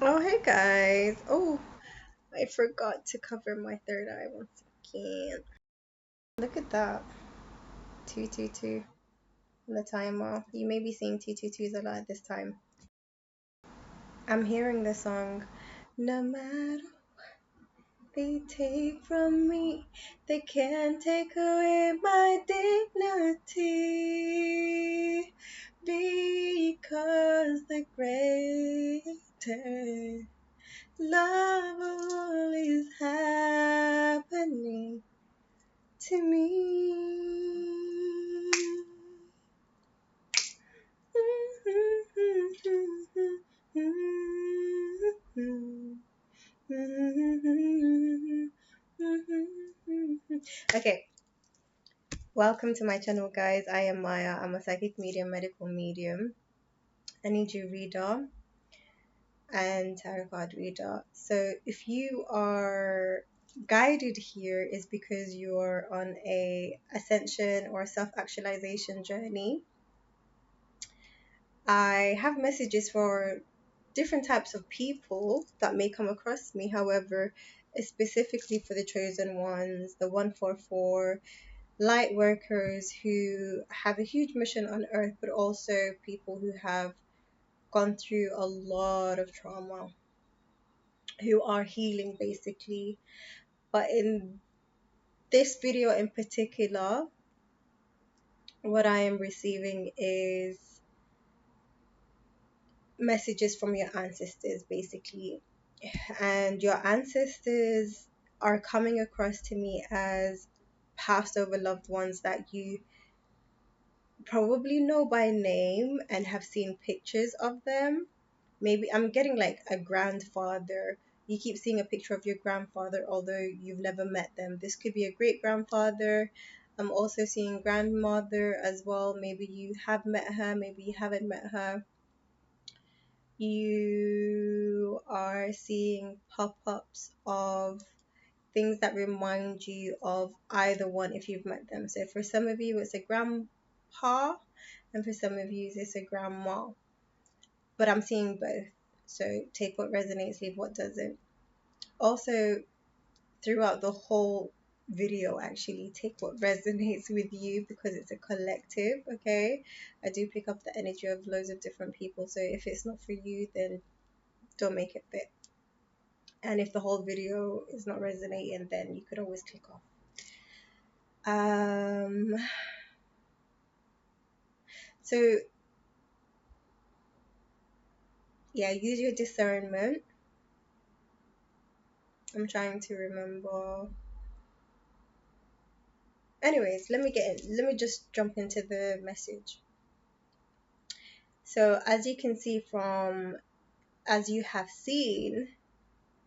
Oh, hey guys. Oh, I forgot to cover my third eye once again. Look at that. 222 on the timer. You may be seeing 222s a lot at this time. I'm hearing the song. No matter they take from me, they can't take away my dignity. Because the greater love of all is happening to me. Okay, welcome to my channel, guys. I am Maya. I'm a psychic medium, medical medium, energy reader, and tarot card reader. So if you are guided here is because you're on a ascension or self-actualization journey. I have messages for different types of people that may come across me. However, specifically for the chosen ones, the 144 light workers who have a huge mission on earth, but also people who have gone through a lot of trauma, who are healing basically. But in this video in particular, what I am receiving is messages from your ancestors basically. And your ancestors are coming across to me as passed over loved ones that you probably know by name and have seen pictures of them. Maybe I'm getting like a grandfather. You keep seeing a picture of your grandfather, although you've never met them. This could be a great grandfather. I'm also seeing grandmother as well. Maybe you have met her, maybe you haven't met her. You are seeing pop ups of things that remind you of either one if you've met them. So for some of you, it's a grandpa, and for some of you, it's a grandma. But I'm seeing both. So take what resonates, leave what doesn't. Also, throughout the whole video, actually, take what resonates with you because it's a collective, okay? I do pick up the energy of loads of different people. So if it's not for you, then don't make it fit. And if the whole video is not resonating, then you could always click off. Um, so yeah, use your discernment. I'm trying to remember. Anyways, let me just jump into the message. So as you can see from, as you have seen,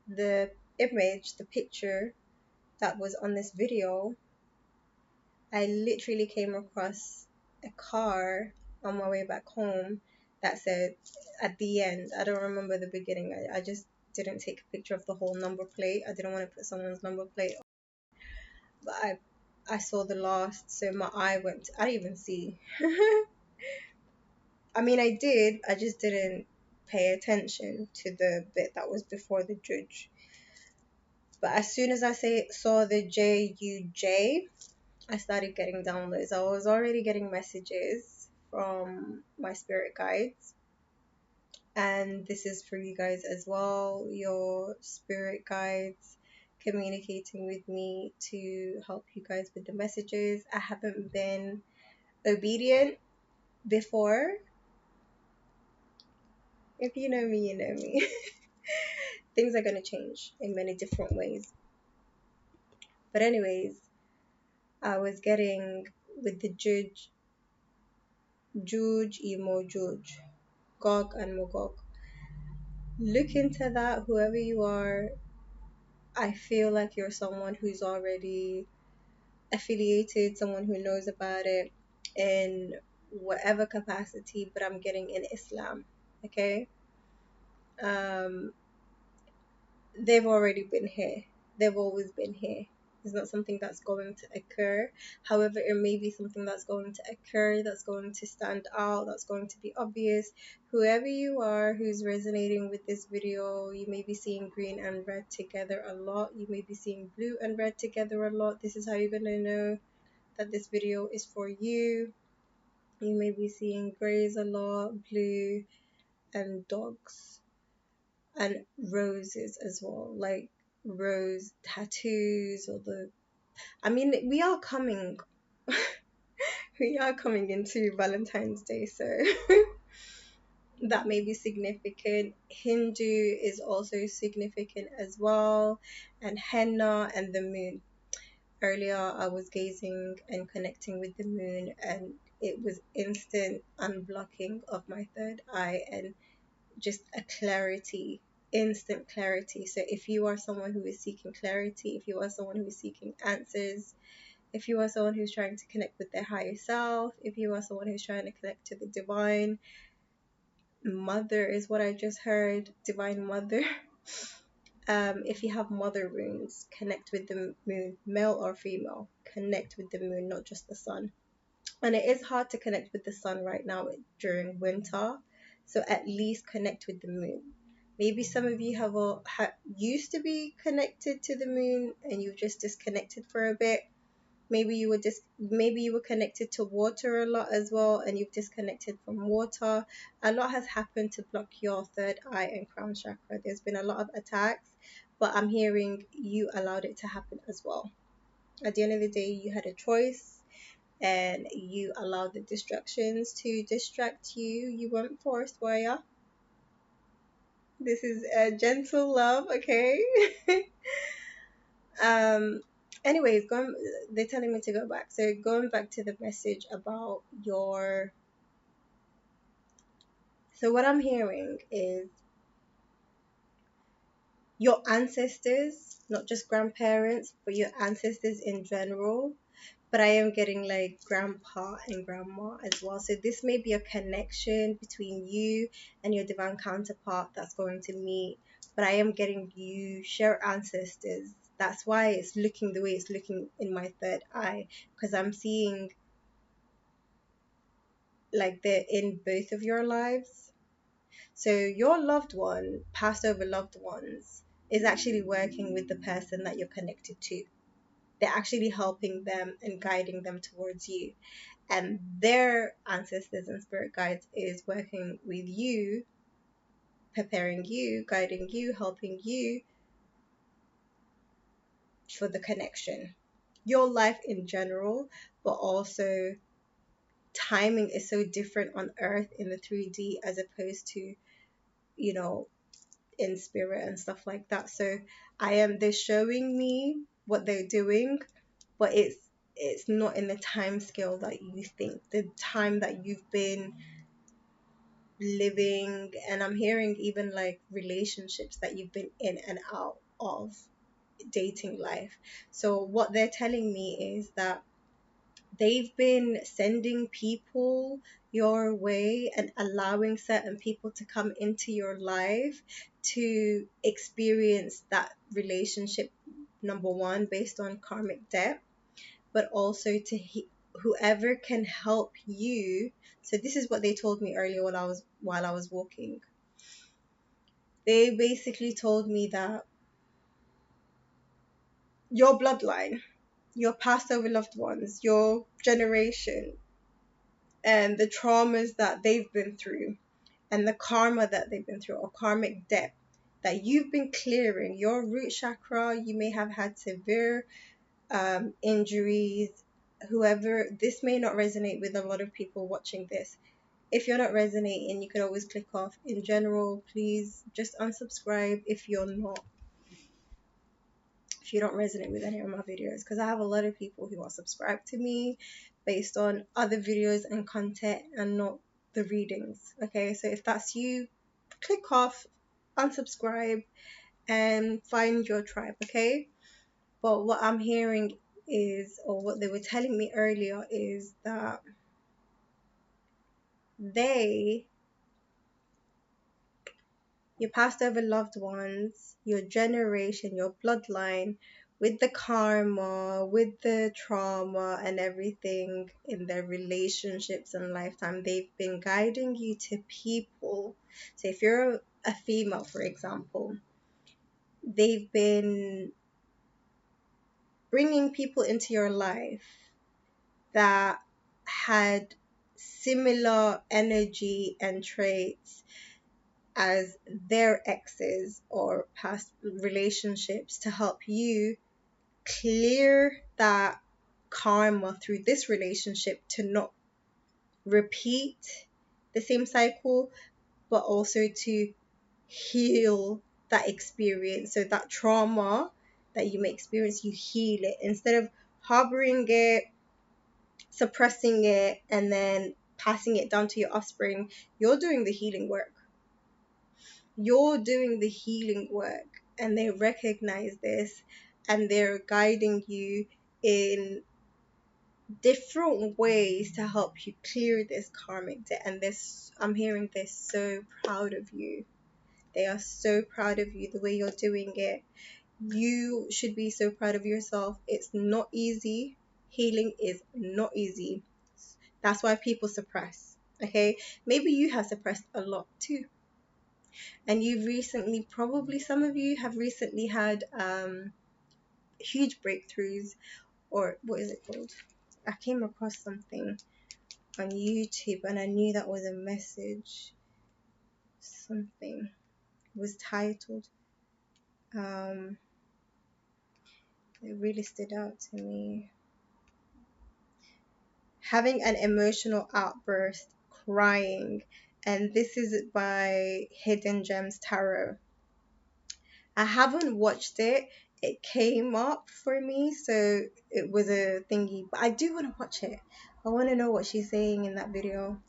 the image, the picture that was on this video, I literally came across a car on my way back home that said at the end, I don't remember the beginning, I just didn't take a picture of the whole number plate. I didn't want to put someone's number plate, but I saw the last, so my eye went, I didn't even see. I mean, I did, I just didn't pay attention to the bit that was before the judge. But as soon as saw the JUJ, I started getting downloads. I was already getting messages from my spirit guides. And this is for you guys as well, your spirit guides communicating with me to help you guys with the messages. I haven't been obedient before. If you know me, you know me. Things are going to change in many different ways. But anyways, I was getting with the Juge, Emo Juge, Gog and Magog. Look into that, whoever you are. I feel like you're someone who's already affiliated, someone who knows about it in whatever capacity, but I'm getting in Islam, okay? Um, they've already been here. They've always been here. It's not something that's going to occur. However, it may be something that's going to occur, that's going to stand out, that's going to be obvious. Whoever you are who's resonating with this video, you may be seeing green and red together a lot. You may be seeing blue and red together a lot. This is how you're going to know that this video is for you. You may be seeing grays a lot, blue, and dogs, and roses as well, like rose tattoos or the. I mean, we are coming into Valentine's Day, so that may be significant. Hindu is also significant as well, and henna and the moon. Earlier, I was gazing and connecting with the moon, and it was instant unblocking of my third eye and just a clarity, instant clarity. So, if you are someone who is seeking clarity, if you are someone who is seeking answers, if you are someone who's trying to connect with their higher self, if you are someone who's trying to connect to the divine mother, is what I just heard, divine mother. If you have mother wounds, connect with the moon, male or female, connect with the moon, not just the sun. And it is hard to connect with the sun right now during winter, so at least connect with the moon. Maybe some of you used to be connected to the moon and you've just disconnected for a bit. Maybe you were connected to water a lot as well and you've disconnected from water. A lot has happened to block your third eye and crown chakra. There's been a lot of attacks, but I'm hearing you allowed it to happen as well. At the end of the day, you had a choice and you allowed the distractions to distract you. You weren't forced, were ya? This is a gentle love, okay? um Anyways, they're telling me to go back, so going back to the message about so what I'm hearing is your ancestors, not just grandparents, but your ancestors in general. But I am getting like grandpa and grandma as well. So this may be a connection between you and your divine counterpart that's going to meet. But I am getting you share ancestors. That's why it's looking the way it's looking in my third eye. Because I'm seeing like they're in both of your lives. So your loved one, past over loved ones, is actually working with the person that you're connected to. They're actually helping them and guiding them towards you. And their ancestors and spirit guides is working with you, preparing you, guiding you, helping you for the connection. Your life in general, but also timing is so different on earth in the 3D as opposed to, you know, in spirit and stuff like that. So they're showing me what they're doing, but it's not in the time scale that you think, the time that you've been living. And I'm hearing even like relationships that you've been in and out of, dating life. So what they're telling me is that they've been sending people your way and allowing certain people to come into your life to experience that relationship, number one, based on karmic debt, but also to whoever can help you. So this is what they told me earlier while I was walking. They basically told me that your bloodline, your past over loved ones, your generation, and the traumas that they've been through, and the karma that they've been through, or karmic debt that you've been clearing. Your root chakra, you may have had severe injuries. Whoever, this may not resonate with a lot of people watching this. If you're not resonating, you can always click off. In general, please just unsubscribe if you don't resonate with any of my videos, because I have a lot of people who are subscribed to me based on other videos and content and not the readings. Okay, so if that's you, click off, unsubscribe, and find your tribe. Okay, but what I'm hearing is, or what they were telling me earlier, is that they, your past over loved ones, your generation, your bloodline, with the karma, with the trauma and everything in their relationships and lifetime, they've been guiding you to people. So if you're a female, for example, they've been bringing people into your life that had similar energy and traits as their exes or past relationships to help you clear that karma through this relationship to not repeat the same cycle, but also to heal that experience. So that trauma that you may experience, you heal it instead of harboring it, suppressing it, and then passing it down to your offspring. You're doing the healing work. You're doing the healing work, and they recognize this, and they're guiding you in different ways to help you clear this karmic debt. And this, I'm hearing they're so proud of you. They are so proud of you the way you're doing it. You should be so proud of yourself. It's not easy. Healing is not easy. That's why people suppress. Okay, maybe you have suppressed a lot too, and you've recently, probably some of you have recently had huge breakthroughs, or what is it called? I came across something on YouTube and I knew that was a message. Something was titled. Um, it really stood out to me. Having an emotional outburst, crying, and this is by Hidden Gems Tarot. I haven't watched it. It came up for me, so it was a thingy. But I do want to watch it. I want to know what she's saying in that video.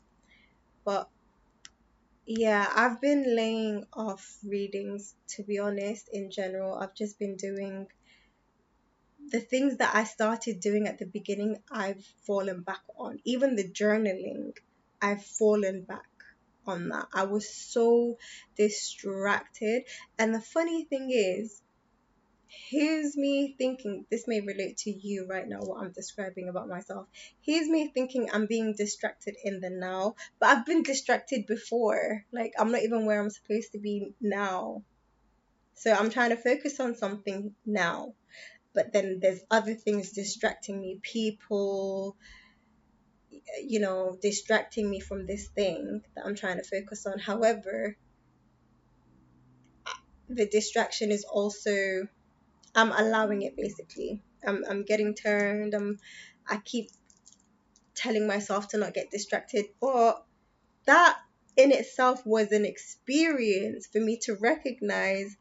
But yeah, I've been laying off readings, to be honest, in general. I've just been doing the things that I started doing at the beginning, I've fallen back on. Even the journaling, I've fallen back on that. I was so distracted. And the funny thing is, here's me thinking, this may relate to you right now, what I'm describing about myself. Here's me thinking I'm being distracted in the now, but I've been distracted before. Like, I'm not even where I'm supposed to be now. So I'm trying to focus on something now, but then there's other things distracting me, people, distracting me from this thing that I'm trying to focus on. However, the distraction is also, I'm allowing it basically. I'm getting turned. I keep telling myself to not get distracted, but that in itself was an experience for me to recognize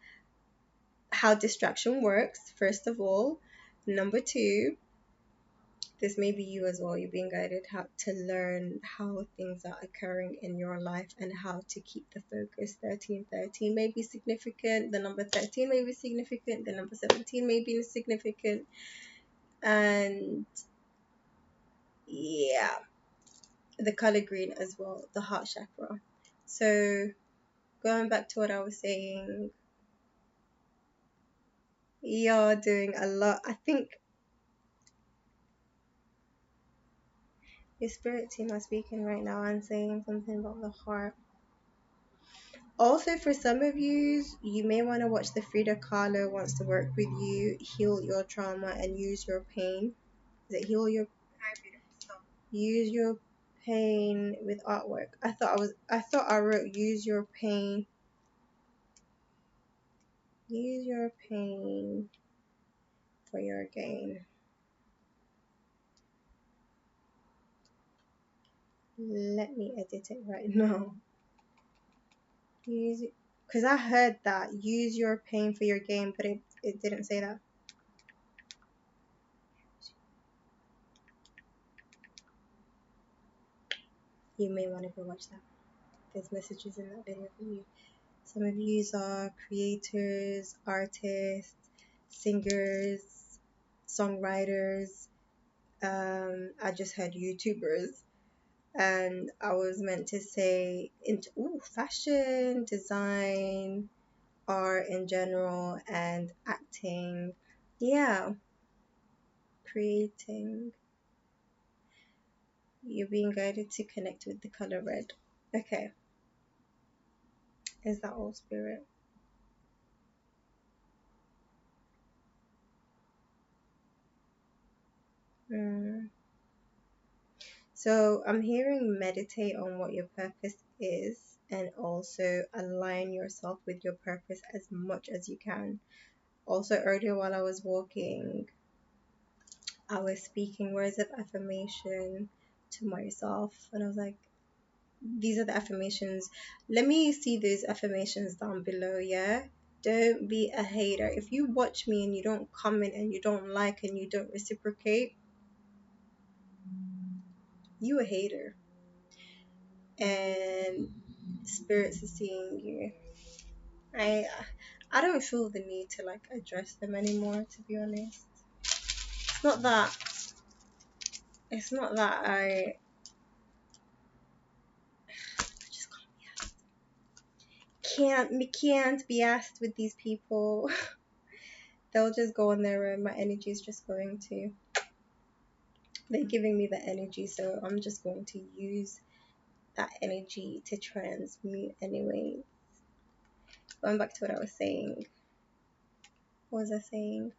how distraction works, first of all. Number two, this may be you as well. You're being guided how to learn how things are occurring in your life and how to keep the focus. 1313 may be significant. The number 13 may be significant. The number 17 may be significant. And yeah, the color green as well, the heart chakra. So going back to what I was saying, you're doing a lot. I think your spirit team are speaking right now and saying something about the heart. Also, for some of you, you may want to watch the Frida Kahlo wants to work with you, heal your trauma, and use your pain. Is it use your pain with artwork? I thought I wrote use your pain for your gain. Let me edit it right now. Use it, because I heard that use your pain for your gain, but it didn't say that. You may want to go watch that. There's messages in that video for you. Some of you are creators, artists, singers, songwriters. I just had YouTubers, and I was meant to say into fashion, design, art in general, and acting. Yeah, creating. You're being guided to connect with the color red. Okay, is that all, spirit? Mm. So I'm hearing meditate on what your purpose is and also align yourself with your purpose as much as you can. Also, earlier while I was walking, I was speaking words of affirmation to myself, and I was like, these are the affirmations. Let me see these affirmations down below, yeah? Don't be a hater. If you watch me and you don't comment and you don't like and you don't reciprocate, you a hater. And spirits are seeing you. I I don't feel the need to like address them anymore, to be honest. It's not that I just can't be asked with these people. They'll just go on their own. My energy is just going to, they're giving me the energy, so I'm just going to use that energy to transmute anyway. Going back to what I was saying. What was I saying?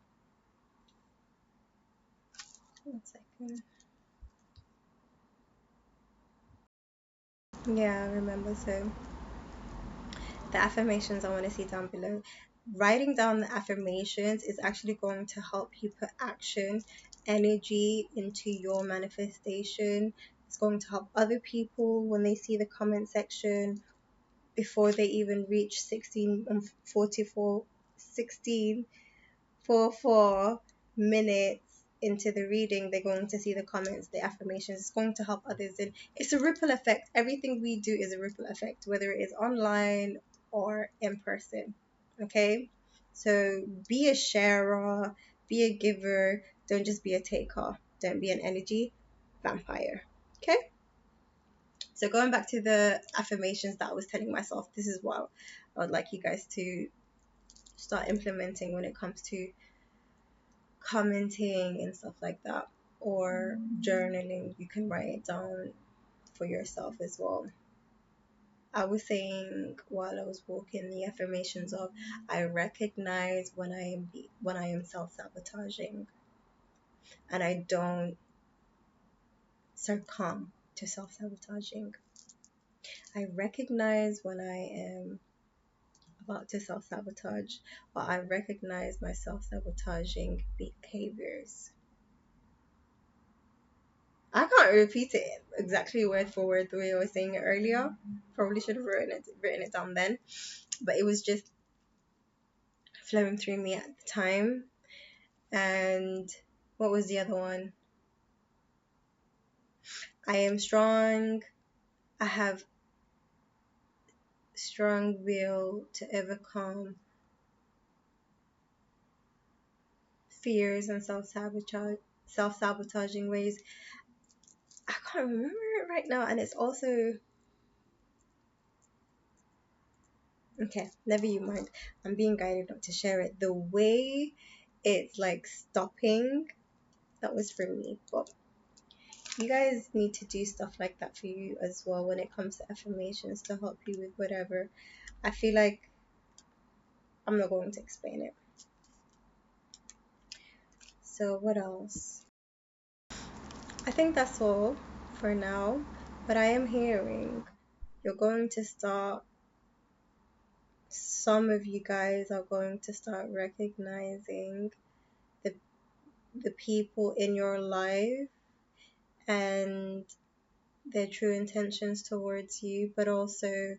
One second. Yeah, I remember. So the affirmations I want to see down below. Writing down the affirmations is actually going to help you put action, energy into your manifestation. It's going to help other people when they see the comment section before they even reach 16:44, 16:44 minutes into the reading. They're going to see the comments, the affirmations. It's going to help others, and it's a ripple effect. Everything we do is a ripple effect, whether it is online or in person. Okay, so be a sharer, be a giver. Don't just be a taker. Don't be an energy vampire. Okay, so going back to the affirmations that I was telling myself, this is what I would like you guys to start implementing when it comes to commenting and stuff like that, or journaling. You can write it down for yourself as well. I was saying while I was walking the affirmations of, I recognize when I am self-sabotaging, and I don't succumb to self-sabotaging. I recognize when I am about to self-sabotage, or I recognize my self-sabotaging behaviors. I can't repeat it exactly word for word the way I was saying it earlier. Probably should have written it down then, but it was just flowing through me at the time. And what was the other one? I am strong. I have strong will to overcome fears and self sabotaging ways. I can't remember it right now, and it's also okay. Never you mind. I'm being guided not to share it. The way it's like stopping, that was for me, but you guys need to do stuff like that for you as well when it comes to affirmations to help you with whatever. I feel like I'm not going to explain it. So, what else? I think that's all for now. But I am hearing you're going to start, some of you guys are going to start recognizing the, the people in your life and their true intentions towards you, but also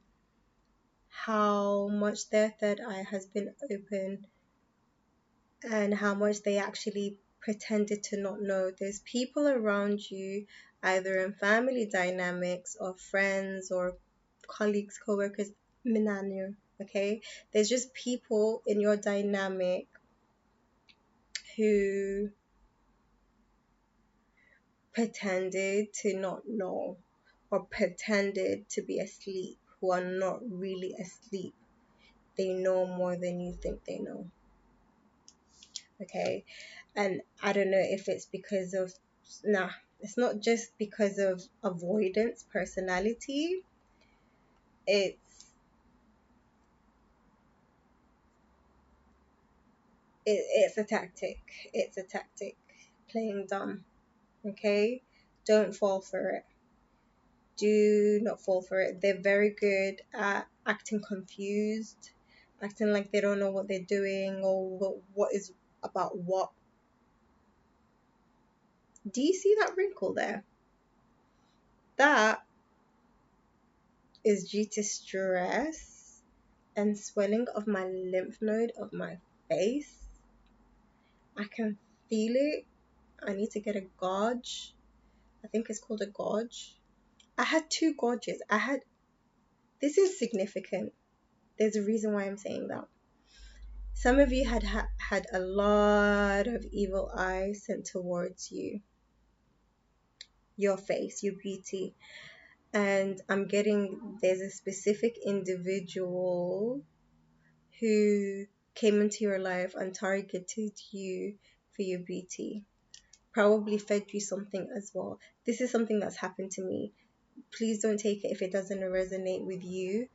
how much their third eye has been open and how much they actually pretended to not know. There's people around you, either in family dynamics or friends or colleagues, co-workers, minanu, okay? There's just people in your dynamic who pretended to not know or pretended to be asleep, who are not really asleep. They know more than you think they know. Okay. And I don't know if it's because of, nah, it's not just because of avoidance personality. It's it's a tactic. It's a tactic. Playing dumb. Okay? Don't fall for it. Do not fall for it. They're very good at acting confused, acting like they don't know what they're doing or what is about what. Do you see that wrinkle there? That is due to stress and swelling of my lymph node of my face. I can feel it. I need to get a gauge. I think it's called a gauge. I had two gauges. This is significant. There's a reason why I'm saying that. Some of you had a lot of evil eyes sent towards you, your face, your beauty. And I'm getting there's a specific individual who came into your life and targeted you for your beauty. Probably fed you something as well. This is something that's happened to me. Please don't take it if it doesn't resonate with you.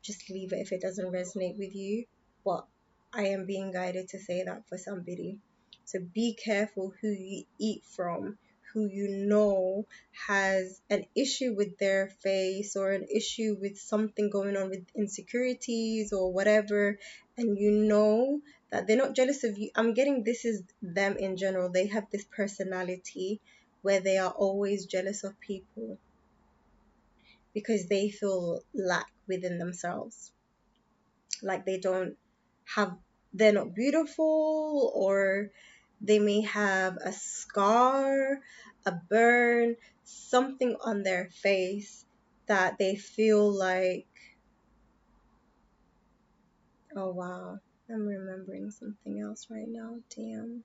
Just leave it if it doesn't resonate with you. But I am being guided to say that for somebody. So be careful who you eat from, who you know has an issue with their face or an issue with something going on with insecurities or whatever, and you know that they're not jealous of you. I'm getting this is them in general. They have this personality where they are always jealous of people because they feel lack within themselves, like they don't have, they're not beautiful, or they may have a scar, a burn, something on their face that they feel like, oh wow, I'm remembering something else right now, damn.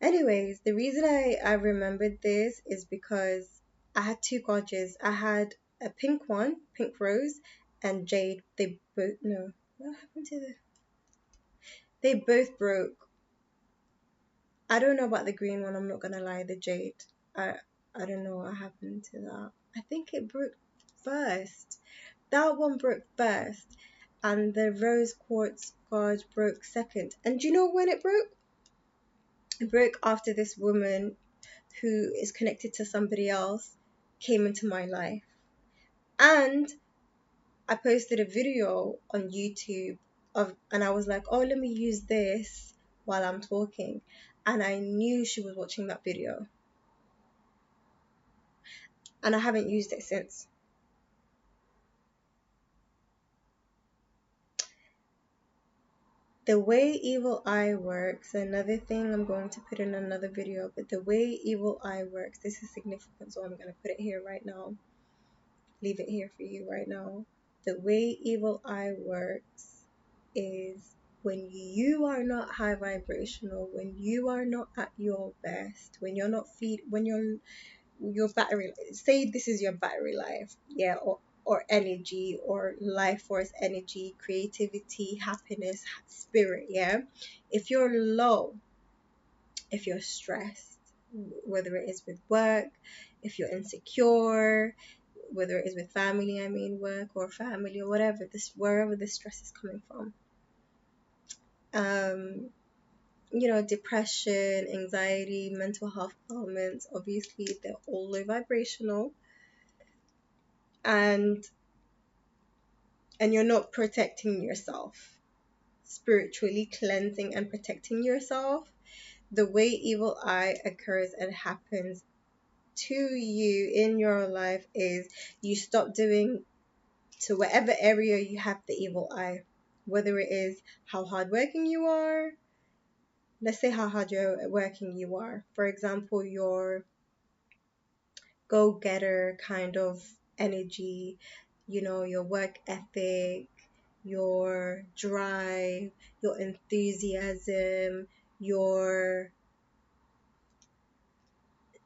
Anyways, the reason I remembered this is because I had two gauges. I had a pink one, pink rose, and jade. They both, no, what happened to the, they both broke. I don't know about the green one, I'm not gonna lie, the jade. I I don't know what happened to that. I think it broke first. That one broke first. And the rose quartz gauge broke second. And do you know when it broke? It broke after this woman who is connected to somebody else came into my life. And I posted a video on YouTube of, and I was like, oh, let me use this while I'm talking. And I knew she was watching that video. And I haven't used it since. The way evil eye works, another thing I'm going to put in another video, but the way evil eye works, this is significant, so I'm going to put it here right now. Leave it here for you right now. The way evil eye works is when you are not high vibrational, when you are not at your best, when you're not when your battery, say this is your battery life, yeah, or energy or life force energy, creativity, happiness, spirit, yeah. If you're low, if you're stressed, whether it is with work, if you're insecure, whether it is with family, I mean work or family or whatever, this wherever the stress is coming from, um depression, anxiety, mental health ailments, obviously they're all low vibrational, and you're not protecting yourself, spiritually cleansing and protecting yourself. The way evil eye occurs and happens to you in your life is you stop doing, to whatever area you have the evil eye, whether it is how hardworking you are. Let's say how hard you're working you are. For example, your go-getter kind of energy, your work ethic, your drive, your enthusiasm, your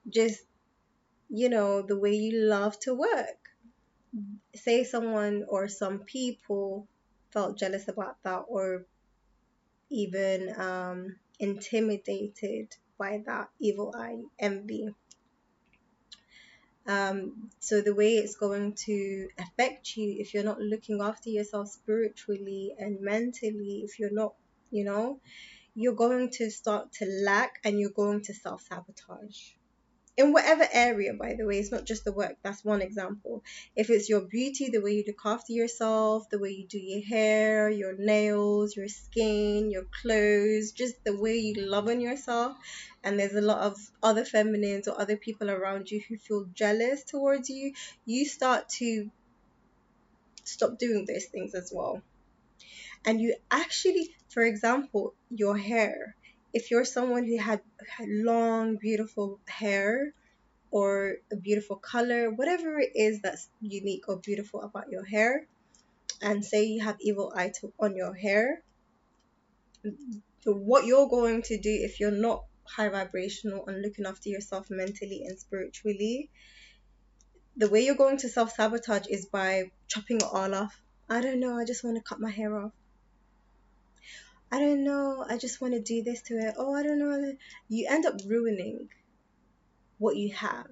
just, the way you love to work. Say someone or some people felt jealous about that, or even intimidated by that evil eye envy. So the way it's going to affect you if you're not looking after yourself spiritually and mentally, if you're not, you know, you're going to start to lack and you're going to self sabotage in whatever area. By the way, it's not just the work. That's one example. If it's your beauty, the way you look after yourself, the way you do your hair, your nails, your skin, your clothes, just the way you love on yourself, and there's a lot of other feminines or other people around you who feel jealous towards you, you start to stop doing those things as well. And you actually, for example, your hair, if you're someone who had long beautiful hair or a beautiful color, whatever it is that's unique or beautiful about your hair, and say you have evil eye on your hair, so what you're going to do if you're not high vibrational and looking after yourself mentally and spiritually, the way you're going to self sabotage is by chopping it all off. I don't know, I just want to cut my hair off. I don't know, I just want to do this to it. Oh, I don't know. You end up ruining what you have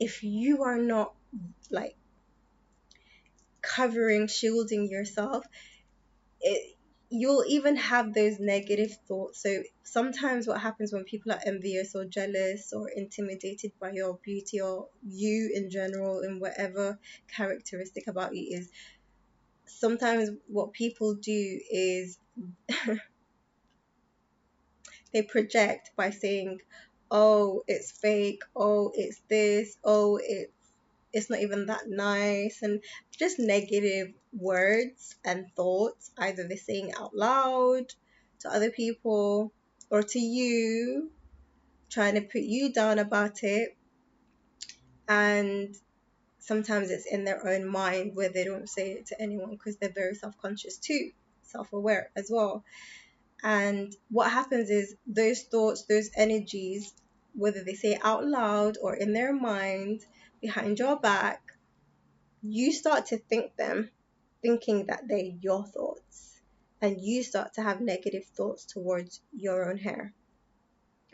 if you are not like covering, shielding yourself. You'll even have those negative thoughts. So sometimes what happens when people are envious or jealous or intimidated by your beauty or you in general in whatever characteristic about you is, sometimes what people do is they project by saying, oh, it's fake, oh, it's this, oh, it's not even that nice, and just negative words and thoughts, either they're saying out loud to other people or to you, trying to put you down about it. And sometimes it's in their own mind where they don't say it to anyone because they're very self-conscious too, self-aware as well. And what happens is those thoughts, those energies, whether they say it out loud or in their mind behind your back, you start to think them, thinking that they're your thoughts, and you start to have negative thoughts towards your own hair.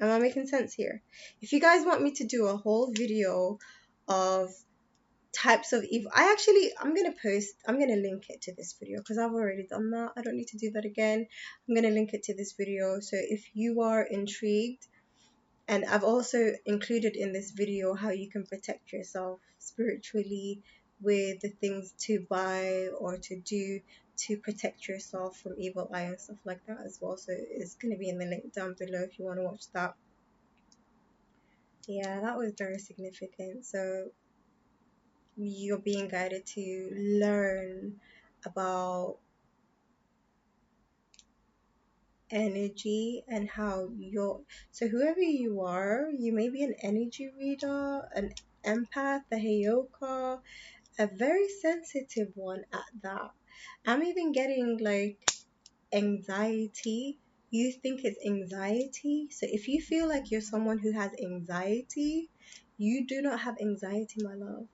Am I making sense here? If you guys want me to do a whole video of types of evil, I'm gonna link it to this video because I've already done that. I don't need to do that again. I'm gonna link it to this video, so if you are intrigued, and I've also included in this video how you can protect yourself spiritually with the things to buy or to do to protect yourself from evil eye and stuff like that as well. So it's going to be in the link down below if you want to watch that. Yeah, that was very significant. So you're being guided to learn about energy and how you're, so whoever you are, you may be an energy reader, an empath, a heyoka, a very sensitive one at that. I'm even getting like anxiety. You think it's anxiety, so if you feel like you're someone who has anxiety, you do not have anxiety, my love.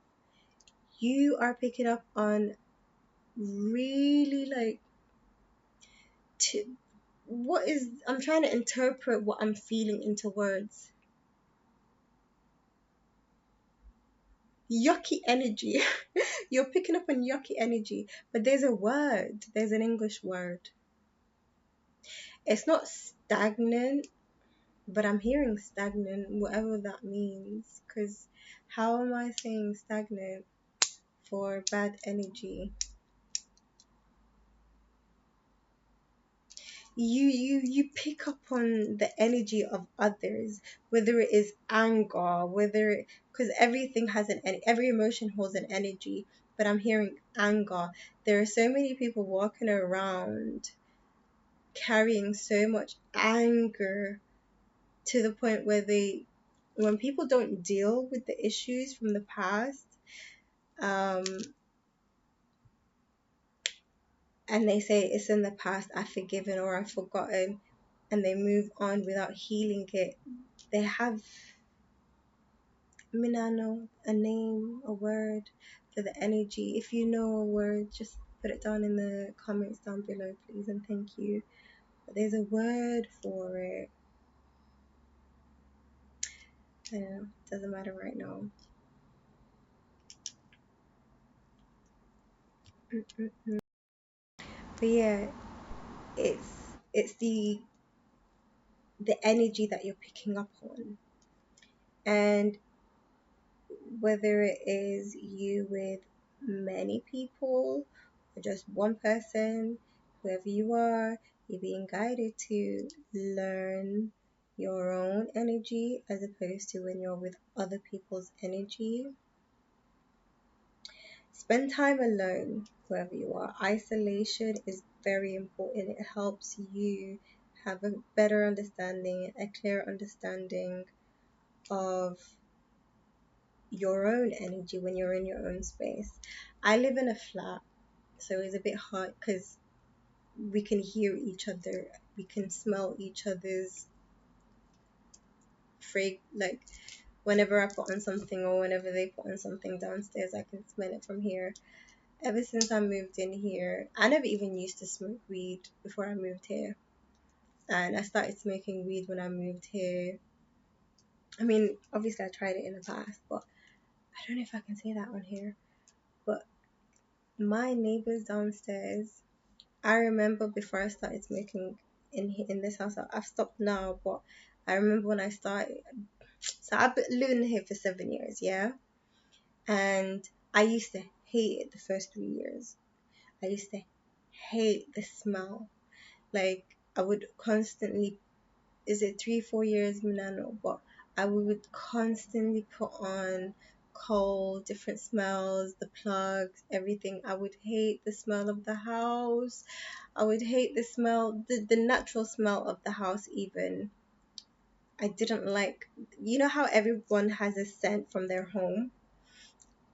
You are picking up on really like to, what is, I'm trying to interpret what I'm feeling into words. Yucky energy. You're picking up on yucky energy, but there's a word, there's an English word. It's not stagnant, but I'm hearing stagnant, whatever that means, because how am I saying stagnant for bad energy? You pick up on the energy of others, whether it is anger, whether, because everything has every emotion holds an energy, but I'm hearing anger. There are so many people walking around carrying so much anger to the point where when people don't deal with the issues from the past, um, and they say it's in the past, I've forgiven or I've forgotten, and they move on without healing it, they have, I mean, I know a name, a word for the energy. If you know a word, just put it down in the comments down below, please, and thank you. but there's a word for it. I don't know, doesn't matter right now. Mm-mm-mm. But yeah, it's it's the energy that you're picking up on, and whether it is you with many people or just one person, whoever you are, you're being guided to learn your own energy as opposed to when you're with other people's energy. Spend time alone, whoever you are. Isolation is very important. It helps you have a better understanding, a clear understanding of your own energy when you're in your own space. I live in a flat, so it's a bit hard because we can hear each other, we can smell each other's like whenever I put on something or whenever they put on something downstairs, I can smell it from here. Ever since I moved in here, I never even used to smoke weed before I moved here, and I started smoking weed when I moved here. I mean, obviously I tried it in the past, but I don't know if I can say that on here. But my neighbors downstairs, I remember before I started smoking in this house. I've stopped now, but I remember when I started. So I've been living here for 7 years, yeah, and I used to hate it the first 3 years. I used to hate the smell. Like I would constantly, is it 3 4 years? I don't know, but I would constantly put on cold, different smells, the plugs, everything. I would hate the smell of the house. I would hate the smell, the natural smell of the house, even. I didn't like, you know how everyone has a scent from their home?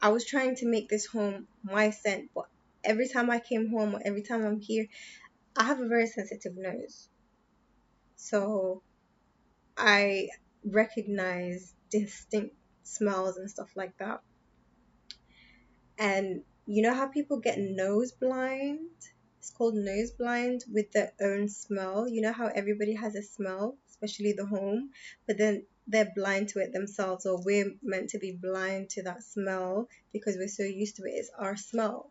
I was trying to make this home my scent, but every time I came home or every time I'm here, I have a very sensitive nose. So I recognize distinct smells and stuff like that. And you know how people get nose blind? It's called nose blind with their own smell. You know how everybody has a smell, especially the home, but then they're blind to it themselves, or we're meant to be blind to that smell because we're so used to it. It's our smell.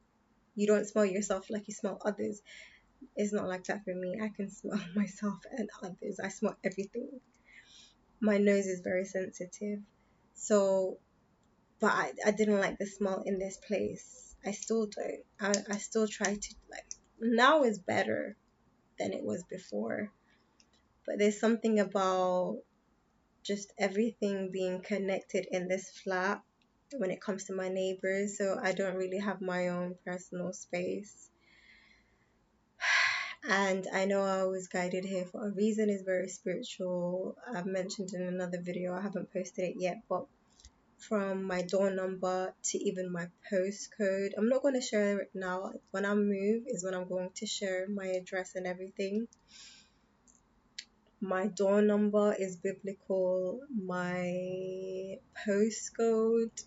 You don't smell yourself like you smell others. It's not like that for me. I can smell myself and others. I smell everything. My nose is very sensitive. So but I didn't like the smell in this place. I still don't. I still try to like, now is better than it was before. But there's something about just everything being connected in this flat when it comes to my neighbors. So I don't really have my own personal space. And I know I was guided here for a reason. It's very spiritual. I've mentioned in another video, I haven't posted it yet, but from my door number to even my postcode. I'm not going to share it now. When I move is when I'm going to share my address and everything. My door number is biblical. My postcode,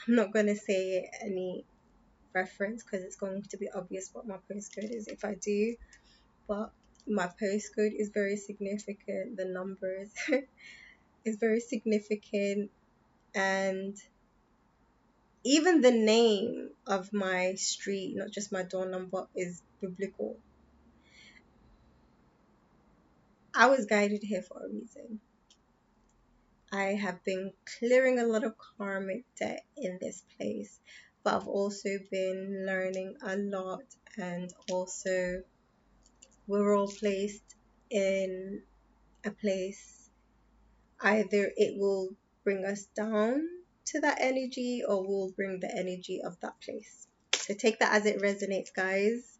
I'm not going to say any reference because it's going to be obvious what my postcode is if I do. But my postcode is very significant. The numbers is very significant, and even the name of my street, not just my door number, is biblical. I was guided here for a reason. I have been clearing a lot of karmic debt in this place, but I've also been learning a lot, and also we're all placed in a place, either it will bring us down to that energy or we'll bring the energy of that place. So take that as it resonates, guys.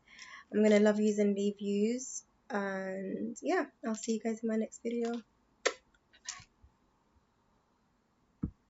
I'm gonna love yous and leave yous. And yeah, I'll see you guys in my next video.